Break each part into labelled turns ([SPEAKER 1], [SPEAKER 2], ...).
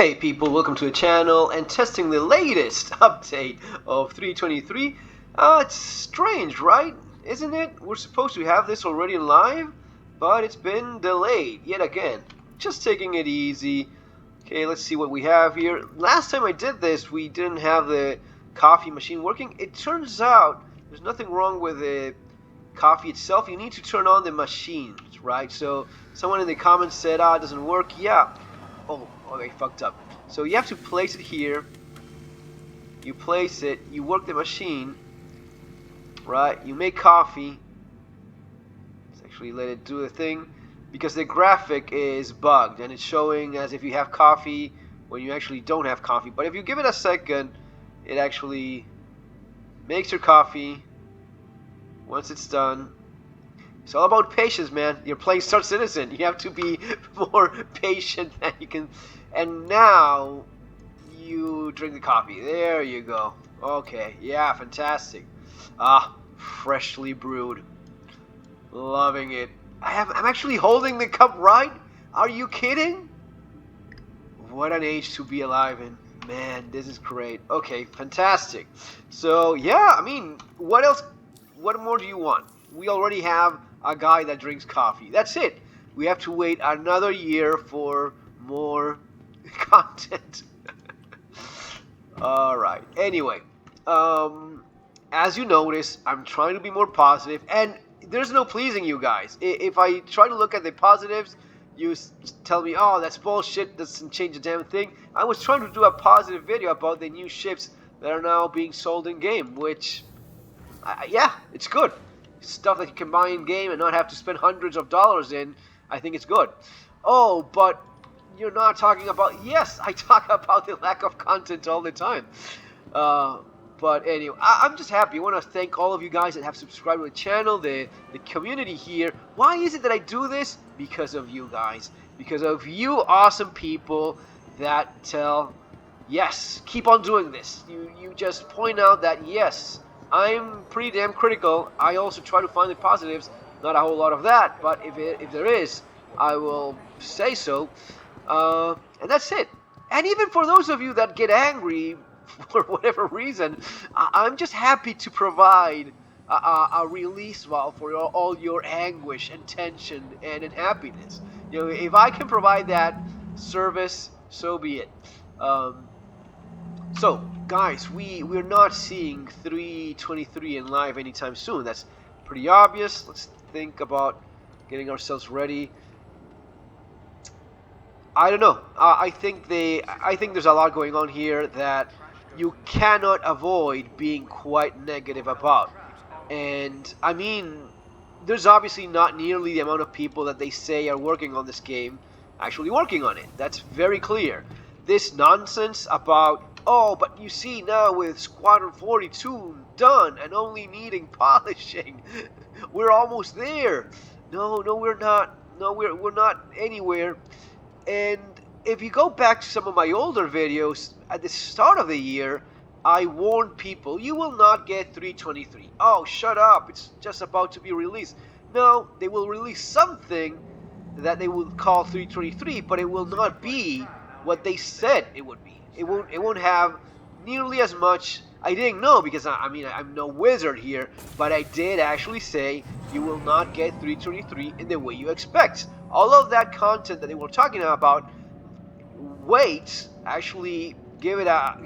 [SPEAKER 1] Hey people, welcome to the channel and testing the latest update of 3.23. It's strange, right? Isn't it? We're supposed to have this already live, but it's been delayed yet again. Just taking it easy. Okay, let's see what we have here. Last time I did this, we didn't have the coffee machine working. It turns out there's nothing wrong with the coffee itself. You need to turn on the machines, right? So someone in the comments said, it doesn't work. Yeah. Oh, they fucked up. So you have to place it here. You place it, you work the machine, right? You make coffee. Let's actually let it do the thing, because the graphic is bugged and it's showing as if you have coffee when you actually don't have coffee. But if you give it a second, it actually makes your coffee. Once it's done, it's all about patience, man. You're playing Star Citizen. You have to be more patient than you can. And now you drink the coffee. There you go. Okay, yeah, fantastic. Freshly brewed. Loving it. I'm actually holding the cup right. Are you kidding? What an age to be alive in. Man, this is great. Okay, fantastic. So yeah, I mean, what else? What more do you want? We already have a guy that drinks coffee. That's it. We have to wait another year for more content. Alright. Anyway, as you notice, I'm trying to be more positive, and there's no pleasing you guys. If I try to look at the positives, you tell me, oh, that's bullshit, doesn't change a damn thing. I was trying to do a positive video about the new ships that are now being sold in game, which, yeah, it's good. Stuff that you can buy in game and not have to spend hundreds of dollars in. I think it's good. Oh, but you're not talking about... Yes, I talk about the lack of content all the time. But anyway, I'm just happy. I want to thank all of you guys that have subscribed to the channel, the community here. Why is it that I do this? Because of you guys. Because of you awesome people that tell, yes, keep on doing this. You just point out that, yes, I'm pretty damn critical. I also try to find the positives. Not a whole lot of that, but if there is, I will say so. And that's it. And even for those of you that get angry for whatever reason, I'm just happy to provide a release valve for all your anguish and tension and unhappiness. You know, if I can provide that service, so be it. So, guys, we're not seeing 3.23 in live anytime soon. That's pretty obvious. Let's think about getting ourselves ready. I don't know. I think there's a lot going on here that you cannot avoid being quite negative about. And I mean, there's obviously not nearly the amount of people that they say are working on this game actually working on it. That's very clear. This nonsense about, oh, but you see now with Squadron 42 done and only needing polishing, we're almost there. No, we're not. No, we're not anywhere. And if you go back to some of my older videos, at the start of the year, I warned people, you will not get 3.23. Oh, shut up, it's just about to be released. No, they will release something that they will call 3.23, but it will not be what they said it would be. It won't have nearly as much. I didn't know, because I mean, I'm no wizard here, but I did actually say you will not get 3.23 in the way you expect. All of that content that they were talking about, wait, actually give it a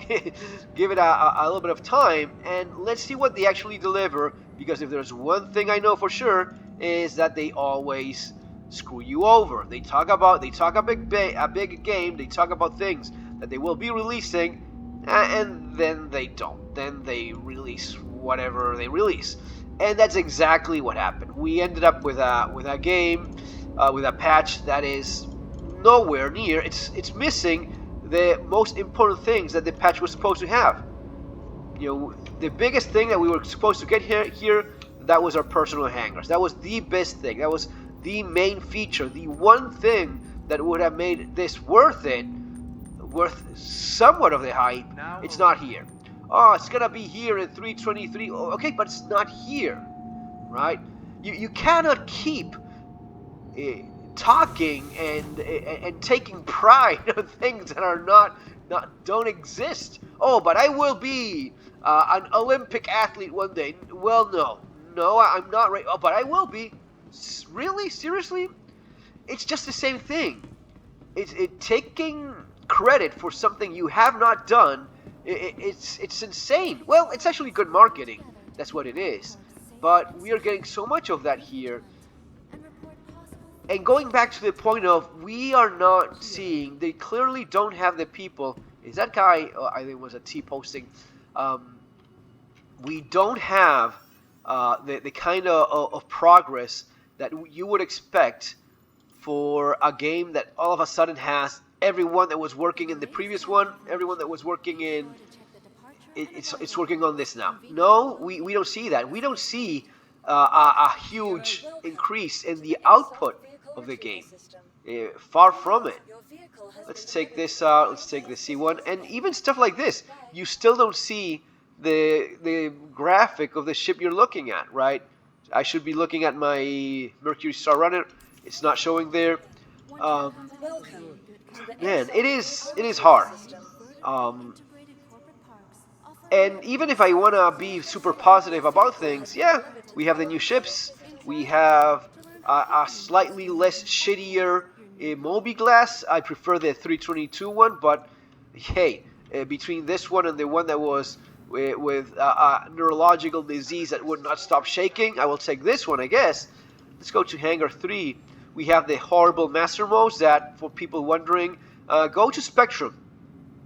[SPEAKER 1] little bit of time, and let's see what they actually deliver. Because if there's one thing I know for sure, is that they always screw you over. They talk a big game, they talk about things that they will be releasing, and then they don't. Then they release whatever they release, and that's exactly what happened. We ended up with a game, with a patch that is nowhere near. It's missing the most important things that the patch was supposed to have. You know, the biggest thing that we were supposed to get here, that was our personal hangars. That was the best thing. That was the main feature. The one thing that would have made this worth somewhat of the hype. It's not here. Oh, it's gonna be here in 3.23. Oh, okay, but it's not here, right? You cannot keep talking and taking pride on things that are don't exist. Oh, but I will be an Olympic athlete one day. Well, no, I'm not right. Oh, but I will be. Really, seriously? It's just the same thing. It's taking credit for something you have not done. It's insane. Well, it's actually good marketing. That's what it is. But we are getting so much of that here. And going back to the point of we are not seeing, they clearly don't have the people. Is that guy? I think it was a T posting. We don't have the kind of progress that you would expect for a game that all of a sudden has everyone that was working in the previous one, everyone that was working in, it's working on this now. No, we don't see that. We don't see a huge increase in the output of the game. Far from it. Let's take this out. Let's take the C1, and even stuff like this, you still don't see the graphic of the ship you're looking at, right? I should be looking at my Mercury Star Runner. It's not showing there. Man, it is hard. And even if I want to be super positive about things, yeah, we have the new ships. We have a slightly less shittier Moby Glass. I prefer the 322 one, but hey, between this one and the one that was with a neurological disease that would not stop shaking, I will take this one, I guess. Let's go to Hangar 3. We have the horrible master modes that, for people wondering, go to Spectrum.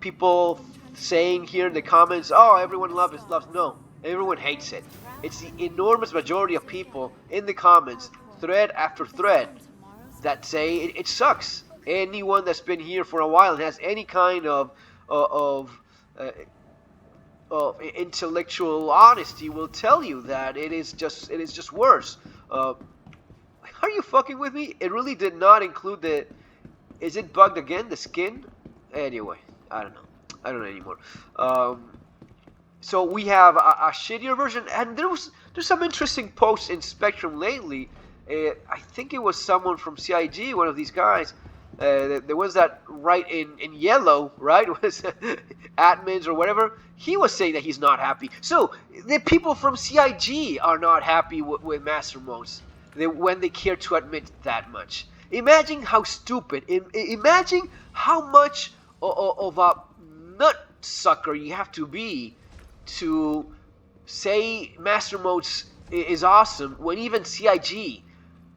[SPEAKER 1] People saying here in the comments, oh, everyone loves it. No, everyone hates it. It's the enormous majority of people in the comments, thread after thread, that say it sucks. Anyone that's been here for a while and has any kind of intellectual honesty will tell you that it is just worse. Are you fucking with me? It really did not include the... Is it bugged again, the skin? Anyway, I don't know anymore. So we have a shittier version, and there's some interesting posts in Spectrum lately. I think it was someone from CIG, one of these guys. There was that right in yellow, right? Was admins or whatever. He was saying that he's not happy. So the people from CIG are not happy with Master Modes when they care to admit that much. Imagine how stupid. Imagine how much of a nut sucker you have to be to say Master Modes is awesome when even CIG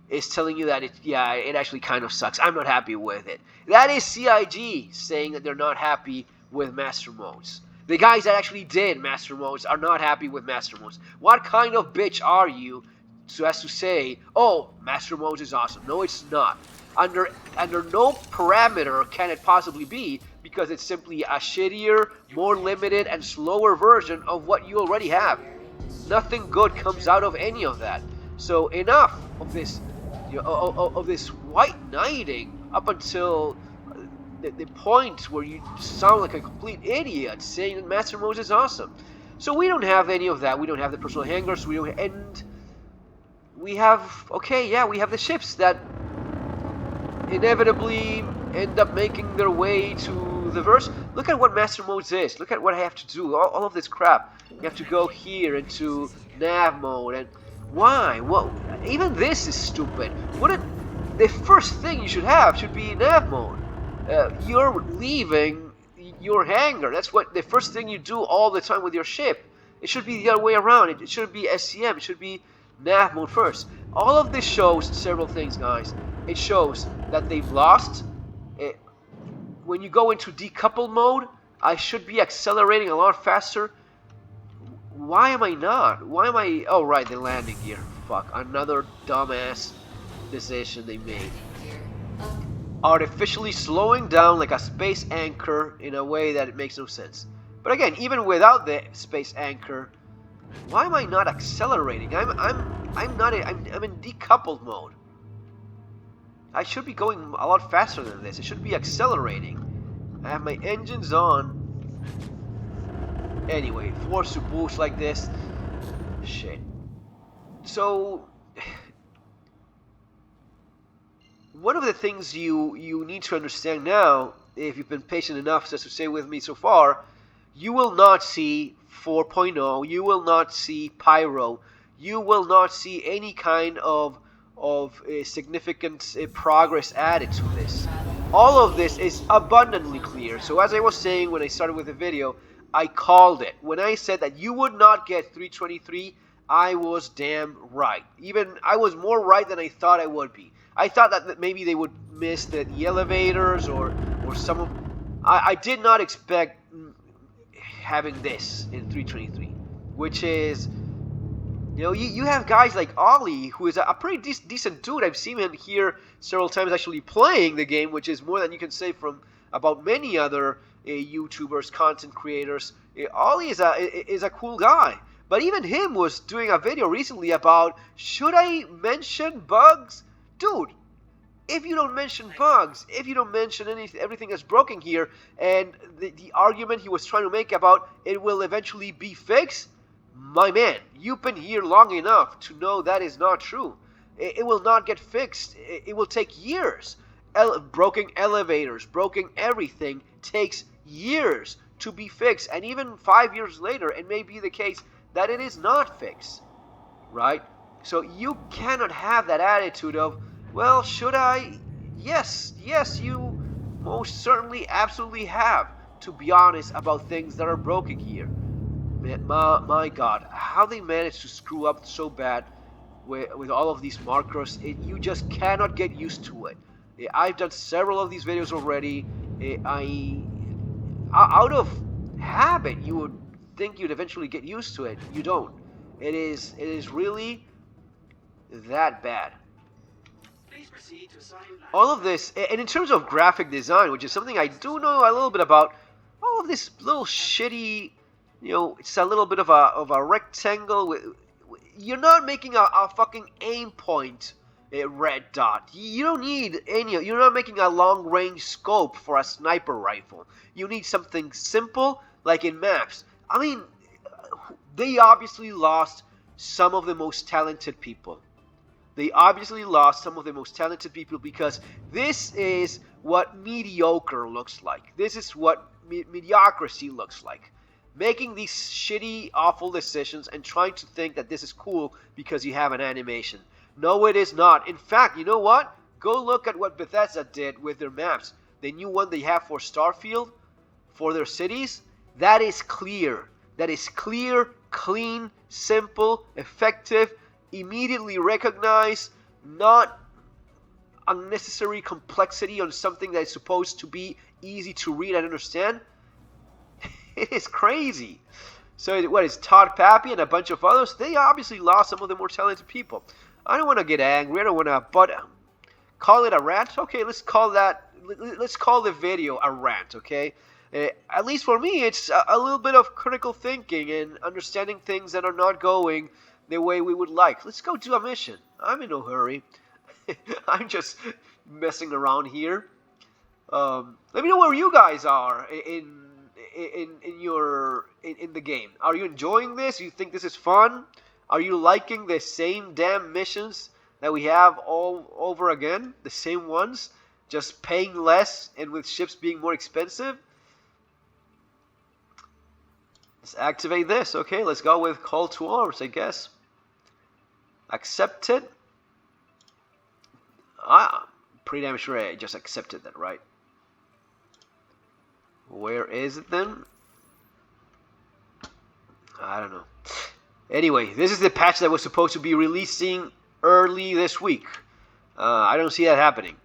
[SPEAKER 1] is telling you that it actually kind of sucks. I'm not happy with it. That is CIG saying that they're not happy with Master Modes. The guys that actually did Master Modes are not happy with Master Modes. What kind of bitch are you so as to say, oh, Master Modes is awesome? No, it's not. Under no parameter can it possibly be, because it's simply a shittier, more limited, and slower version of what you already have. Nothing good comes out of any of that. So enough of this white knighting up until the point where you sound like a complete idiot saying that Master Modes is awesome. So we don't have any of that. We don't have the personal hangars. We have the ships that inevitably end up making their way to the verse. Look at what Master Modes is. Look at what I have to do. All of this crap. You have to go here into nav mode, and why? Well, even this is stupid. The first thing you should have should be nav mode. You're leaving your hangar. That's what the first thing you do all the time with your ship. It should be the other way around. It should be SCM. It should be nav mode first. All of this shows several things, guys. It shows that they've lost. When you go into decoupled mode, I should be accelerating a lot faster. Why am I not? Why am I... Oh, right, the landing gear. Fuck, another dumbass decision they made. Artificially slowing down like a space anchor in a way that it makes no sense. But again, even without the space anchor, why am I not accelerating? I'm in decoupled mode. I should be going a lot faster than this. It should be accelerating. I have my engines on. Anyway, forced to boost like this. Shit. So one of the things you need to understand now, if you've been patient enough just to stay with me so far, you will not see 4.0, you will not see Pyro, you will not see any kind of significant progress added to this. All of this is abundantly clear. So as I was saying when I started with the video, I called it. When I said that you would not get 323, I was damn right. Even I was more right than I thought I would be. I thought that maybe they would miss the elevators or some of. I did not expect having this in 323, which is, you know, you have guys like Ollie, who is a pretty decent dude. I've seen him here several times actually playing the game, which is more than you can say from about many other YouTubers, content creators. Ollie is a cool guy. But even him was doing a video recently about, should I mention bugs? Dude, if you don't mention bugs, if you don't mention everything that's broken here, and the argument he was trying to make about it will eventually be fixed, my man, you've been here long enough to know that is not true. It will not get fixed. It will take years. Broken elevators, broken everything takes years to be fixed. And even 5 years later, it may be the case that it is not fixed. Right? So you cannot have that attitude of, well, should I? Yes, you most certainly absolutely have to be honest about things that are broken here. Man, my God, how they managed to screw up so bad with all of these markers, you just cannot get used to it. I've done several of these videos already. Out of habit, you would think you'd eventually get used to it. You don't. It is really that bad. All of this, and in terms of graphic design, which is something I do know a little bit about, all of this little shitty, you know, it's a little bit of a rectangle. You're not making a fucking aim point red dot. You don't need any. You're not making a long range scope for a sniper rifle. You need something simple, like in maps. I mean, they obviously lost some of the most talented people. They obviously lost some of the most talented people because this is what mediocre looks like. This is what mediocrity looks like. Making these shitty, awful decisions and trying to think that this is cool because you have an animation. No, it is not. In fact, you know what? Go look at what Bethesda did with their maps. The new one they have for Starfield, for their cities. That is clear. That is clear, clean, simple, effective, immediately recognize, not unnecessary complexity on something that is supposed to be easy to read and understand. It is crazy. So what is Todd Pappy and a bunch of others? They obviously lost some of the more talented people. I don't want to get angry. I don't want to, but call it a rant. Okay, let's call the video a rant. Okay. At least for me, it's a little bit of critical thinking and understanding things that are not going the way we would like. Let's go do a mission. I'm in no hurry. I'm just messing around here. Let me know where you guys are in the game. Are you enjoying this? You think this is fun? Are you liking the same damn missions that we have all over again? The same ones, just paying less and with ships being more expensive? Let's activate this. Okay, let's go with call to arms, I guess. Accept it. Pretty damn sure I just accepted that, right? Where is it then? I don't know. Anyway, this is the patch that was supposed to be releasing early this week. I don't see that happening.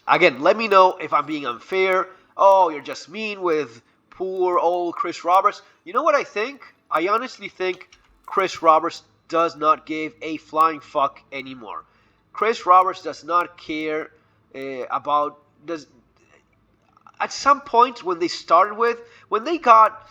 [SPEAKER 1] Again, let me know if I'm being unfair. Oh, you're just mean with poor old Chris Roberts. You know what I think? I honestly think Chris Roberts does not give a flying fuck anymore. Chris Roberts does not care about... At some point when they got...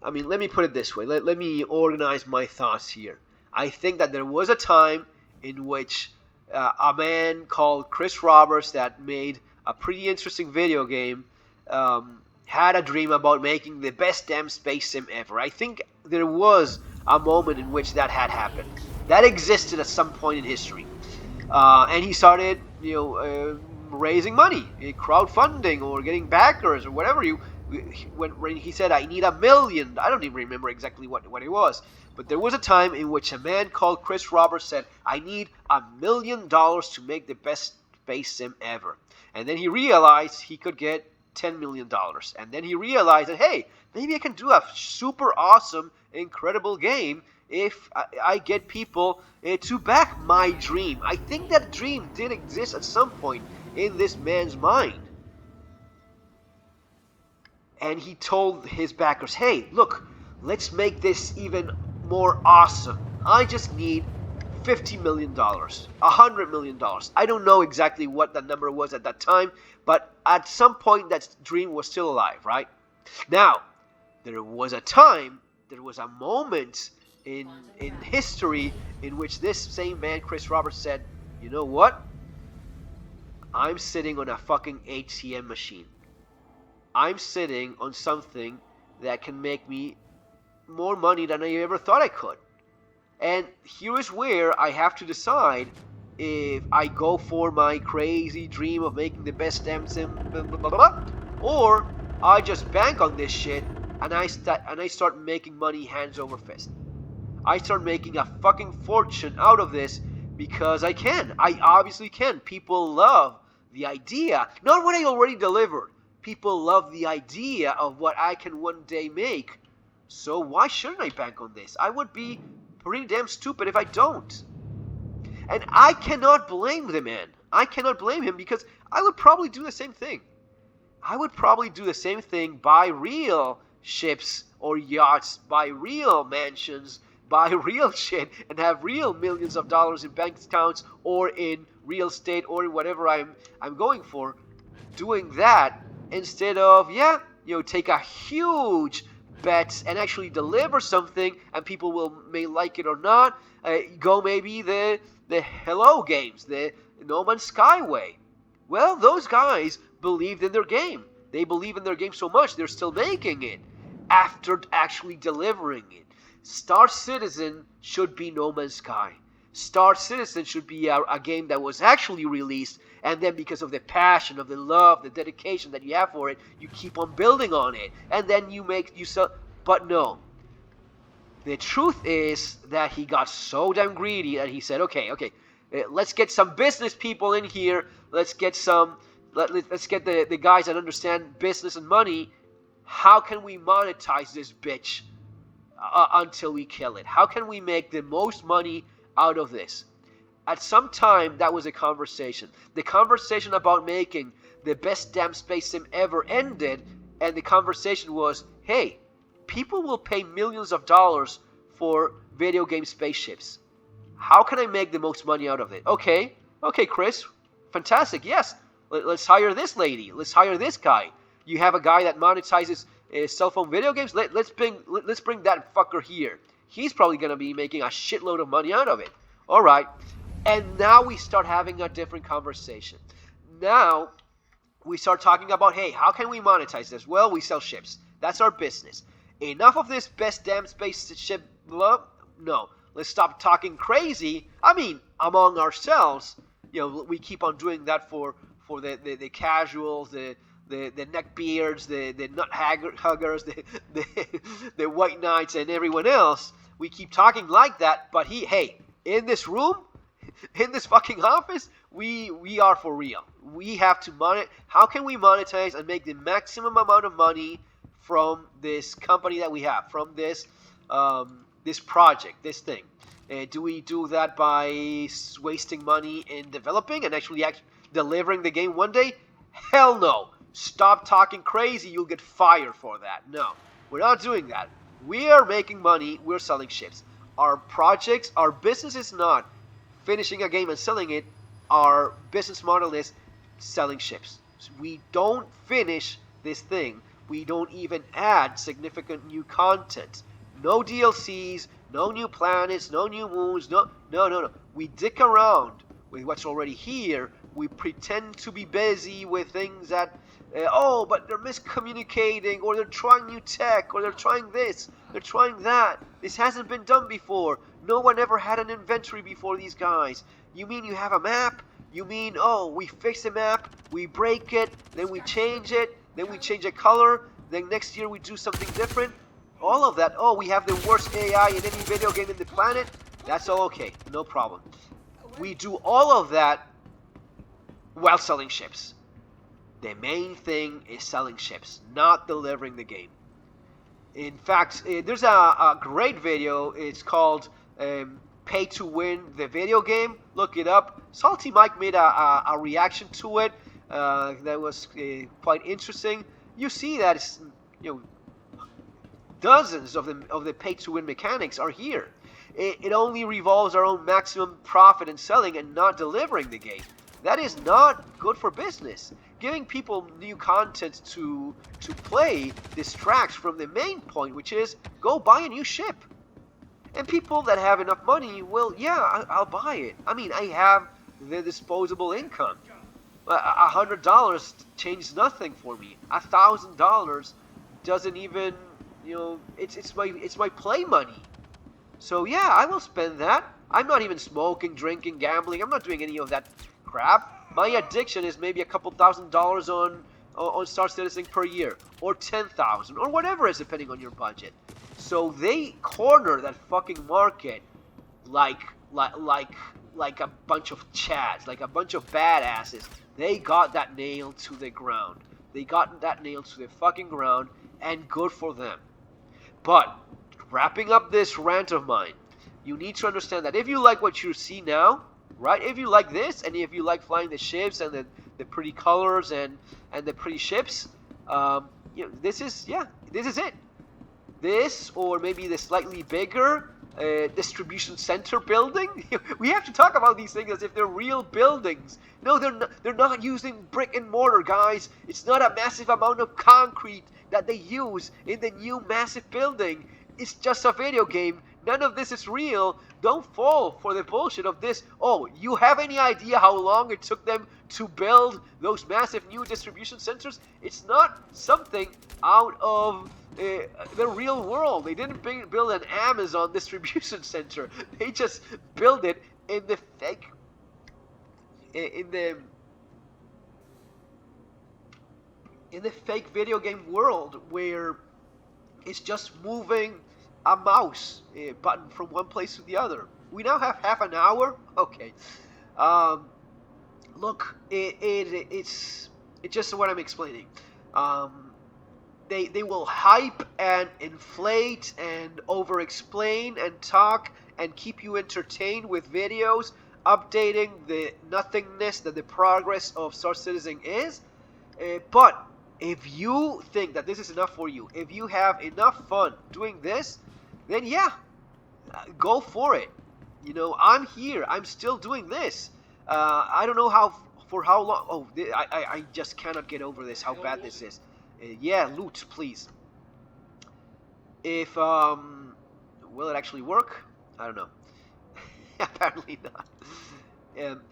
[SPEAKER 1] I mean, let me put it this way. Let me organize my thoughts here. I think that there was a time in which a man called Chris Roberts that made a pretty interesting video game had a dream about making the best damn space sim ever. I think there was a moment in which that had happened. That existed at some point in history. And he started, raising money, crowdfunding, or getting backers, or whatever. When he said, "I need $1 million," I don't even remember exactly what it was, but there was a time in which a man called Chris Roberts said, "I need $1 million to make the best space sim ever." And then he realized he could get $10 million, and then he realized that, hey, maybe I can do a super awesome, incredible game if I get people to back my dream. I think that dream did exist at some point in this man's mind. And he told his backers, hey, look, let's make this even more awesome. I just need $50 million, $100 million. I don't know exactly what the number was at that time, but at some point that dream was still alive, right? Now, there was a moment in history in which this same man, Chris Roberts, said, you know what? I'm sitting on a fucking ATM machine. I'm sitting on something that can make me more money than I ever thought I could. And here is where I have to decide if I go for my crazy dream of making the best damn sim, blah, blah, blah, blah, or I just bank on this shit and I start making money hands over fist. I start making a fucking fortune out of this because I can. I obviously can. People love the idea, not what I already delivered. People love the idea of what I can one day make. So why shouldn't I bank on this? I would be pretty damn stupid if I don't. And I cannot blame the man. I cannot blame him because I would probably do the same thing. I would probably do the same thing, buy real ships or yachts, buy real mansions, buy real shit, and have real millions of dollars in bank accounts or in real estate or in whatever I'm going for, doing that instead of, take a huge bet and actually deliver something and people may like it or not. Go maybe the Hello games, the No Man's Sky way. Well, those guys believed in their game. They believe in their game so much they're still making it after actually delivering it. Star Citizen should be No Man's Sky. Star Citizen should be a game that was actually released, and then because of the passion, of the love, the dedication that you have for it, you keep on building on it, and then you sell. But no. The truth is that he got so damn greedy that he said, okay, let's get some business people in here. Let's get the guys that understand business and money. How can we monetize this bitch until we kill it? How can we make the most money out of this? At some time, that was a conversation. The conversation about making the best damn space sim ever ended, and the conversation was, hey, people will pay millions of dollars for video game spaceships. How can I make the most money out of it? Okay, Chris, fantastic, yes. Let's hire this lady. Let's hire this guy. You have a guy that monetizes cell phone video games. Let's bring that fucker here. He's probably going to be making a shitload of money out of it. All right. And now we start having a different conversation. Now we start talking about, hey, how can we monetize this? Well, we sell ships. That's our business. Enough of this best damn spaceship love? No. Let's stop talking crazy. I mean, among ourselves, we keep on doing that for the casuals, the neckbeards, the nut huggers, the white knights, and everyone else. We keep talking like that, but in this room, in this fucking office, we are for real. We have to monetize. How can we monetize and make the maximum amount of money from this company that we have, from this project, this thing? Do we do that by wasting money in developing and actually delivering the game one day? Hell no. Stop talking crazy. You'll get fired for that. No, we're not doing that. We are making money. We're selling ships. Our projects, our business is not finishing a game and selling it. Our business model is selling ships. We don't finish this thing. We don't even add significant new content. No DLCs, no new planets, no new moons, no. We dick around with what's already here. We pretend to be busy with things that, but they're miscommunicating, or they're trying new tech, or they're trying this, they're trying that. This hasn't been done before. No one ever had an inventory before these guys. You mean you have a map? You mean, oh, we fix the map, we break it, then we change it, then we change a color, then next year we do something different? All of that. Oh, we have the worst AI in any video game in the planet? That's all okay. No problem. We do all of that while selling ships. The main thing is selling ships, not delivering the game. In fact, there's a great video. It's called Pay to Win the Video Game. Look it up. Salty Mike made a reaction to it that was quite interesting. You see that it's, dozens of the pay to win mechanics are here. It only revolves around maximum profit and selling and not delivering the game. That is not good for business. Giving people new content to play distracts from the main point, which is go buy a new ship. And people that have enough money will, yeah, I'll buy it. I mean, I have the disposable income. $100 changes nothing for me. $1,000 doesn't even, it's my play money. So yeah, I will spend that. I'm not even smoking, drinking, gambling. I'm not doing any of that crap. My addiction is maybe a couple $1,000s on Star Citizen per year, or 10,000, or whatever it is, depending on your budget. So they corner that fucking market like a bunch of chads, like a bunch of badasses. They got that nailed to the ground. They got that nailed to the fucking ground, and good for them. But wrapping up this rant of mine, you need to understand that if you like what you see now, right? If you like this, and if you like flying the ships and the pretty colors and the pretty ships, this is it. This, or maybe the slightly bigger distribution center building. We have to talk about these things as if they're real buildings. No, they're not using brick and mortar, guys. It's not a massive amount of concrete that they use in the new massive building. It's just a video game. None of this is real. Don't fall for the bullshit of this. Oh, you have any idea how long it took them to build those massive new distribution centers? It's not something out of the real world. They didn't build an Amazon distribution center. They just built it in the fake, in the fake video game world, where it's just moving a mouse button from one place to the other. We now have half an hour. Okay. Look, it's just what I'm explaining. They will hype and inflate and over-explain and talk and keep you entertained with videos updating the nothingness that the progress of Star Citizen is. But if you think that this is enough for you, if you have enough fun doing this, then yeah, go for it. I'm here. I'm still doing this. I don't know for how long. Oh, I just cannot get over this, how bad this is. Yeah, loot, please. If, will it actually work? I don't know. Apparently not.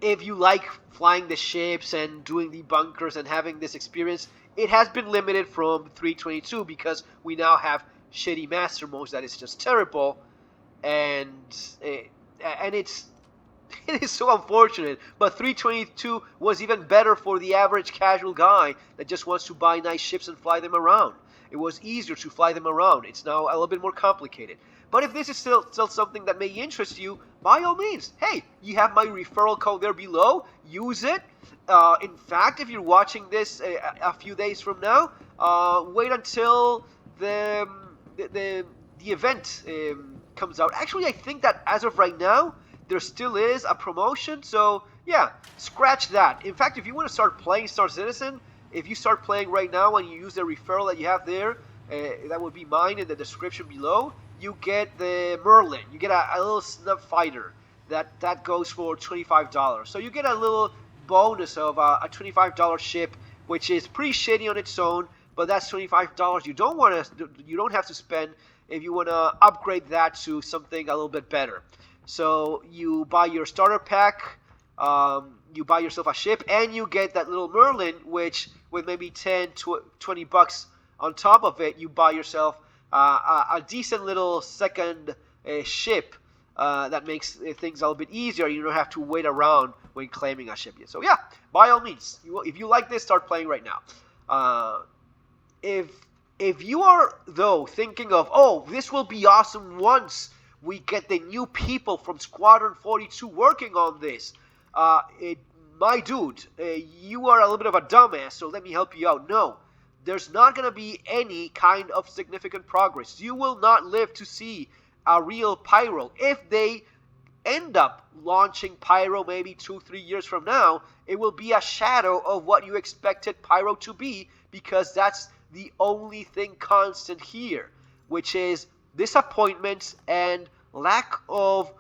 [SPEAKER 1] If you like flying the ships and doing the bunkers and having this experience, it has been limited from 322 because we now have shitty master modes that is just terrible, and it's it is so unfortunate. But 322 was even better for the average casual guy that just wants to buy nice ships and fly them around. It was easier to fly them around. It's now a little bit more complicated. But if this is still something that may interest you, by all means, hey, you have my referral code there below. Use it. In fact, if you're watching this a few days from now, wait until the event comes out. Actually, I think that as of right now, there still is a promotion. So yeah, scratch that. In fact, if you want to start playing Star Citizen, if you start playing right now and you use the referral that you have there, that would be mine in the description below, you get the Merlin. You get a little snub fighter that goes for $25. So you get a little bonus of a $25 ship, which is pretty shitty on its own, but that's $25 you don't have to spend if you want to upgrade that to something a little bit better. So you buy your starter pack, you buy yourself a ship, and you get that little Merlin, which with maybe 10 to 20 bucks on top of it, you buy yourself a decent little second ship that makes things a little bit easier. You don't have to wait around when claiming a ship yet. So yeah, by all means, if you like this, start playing right now. If you are though thinking of, oh, this will be awesome once we get the new people from Squadron 42 working on this, my dude, you are a little bit of a dumbass, so let me help you out. No, there's not going to be any kind of significant progress. You will not live to see a real Pyro. If they end up launching Pyro maybe 2-3 years from now, it will be a shadow of what you expected Pyro to be, because that's the only thing constant here, which is disappointments and lack of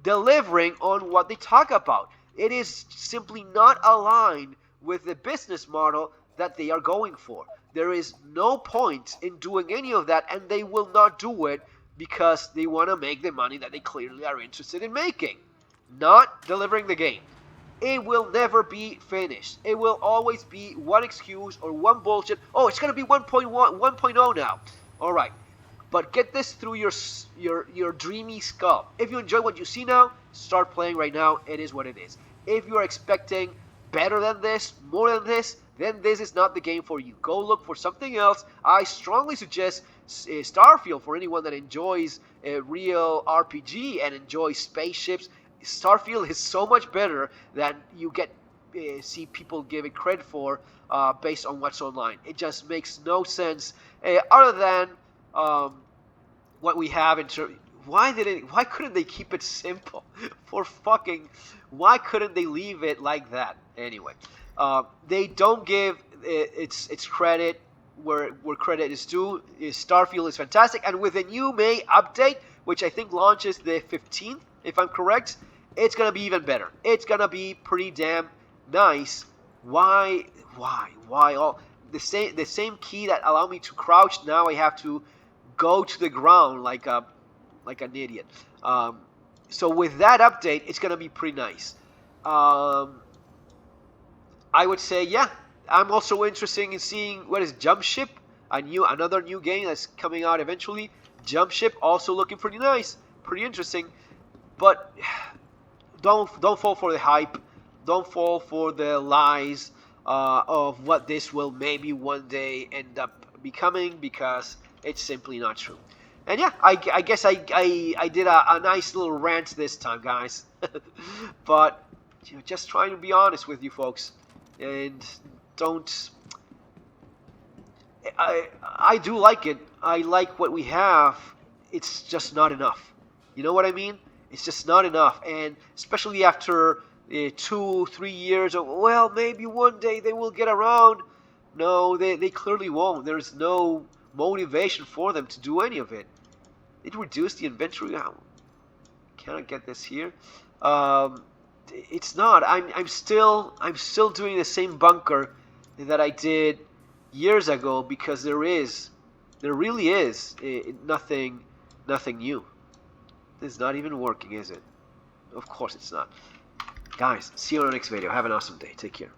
[SPEAKER 1] delivering on what they talk about. It is simply not aligned with the business model that they are going for. There is no point in doing any of that, and they will not do it because they want to make the money that they clearly are interested in making, not delivering the game. It will never be finished. It will always be one excuse or one bullshit. Oh, it's going to be 1.1, 1.0 now. All right. But get this through your dreamy skull. If you enjoy what you see now, start playing right now. It is what it is. If you are expecting better than this, more than this, then this is not the game for you. Go look for something else. I strongly suggest Starfield for anyone that enjoys a real RPG and enjoys spaceships. Starfield is so much better than you see people give it credit for based on what's online. It just makes no sense other than what we have in terms. Why couldn't they keep it simple? Why couldn't they leave it like that? Anyway, they don't give its credit where credit is due. Starfield is fantastic, and with the new May update, which I think launches the 15th, if I'm correct, it's gonna be even better. It's gonna be pretty damn nice. Why all the same key that allowed me to crouch, now I have to go to the ground like an idiot. So with that update, it's gonna be pretty nice. I would say, yeah. I'm also interested in seeing what is Jump Ship, another new game that's coming out eventually. Jump Ship also looking pretty nice, pretty interesting. But don't fall for the hype. Don't fall for the lies of what this will maybe one day end up becoming, because it's simply not true. And yeah, I guess I did a nice little rant this time, guys. But just trying to be honest with you folks, and don't. I do like it. I like what we have. It's just not enough. You know what I mean? It's just not enough, and especially after 2-3 years of, well, maybe one day they will get around. No, they clearly won't. There's no motivation for them to do any of it. It reduced the inventory. Can I get this here? It's not. I'm still doing the same bunker that I did years ago, because there really is nothing new. It's not even working, is it? Of course it's not. Guys, see you on the next video. Have an awesome day. Take care.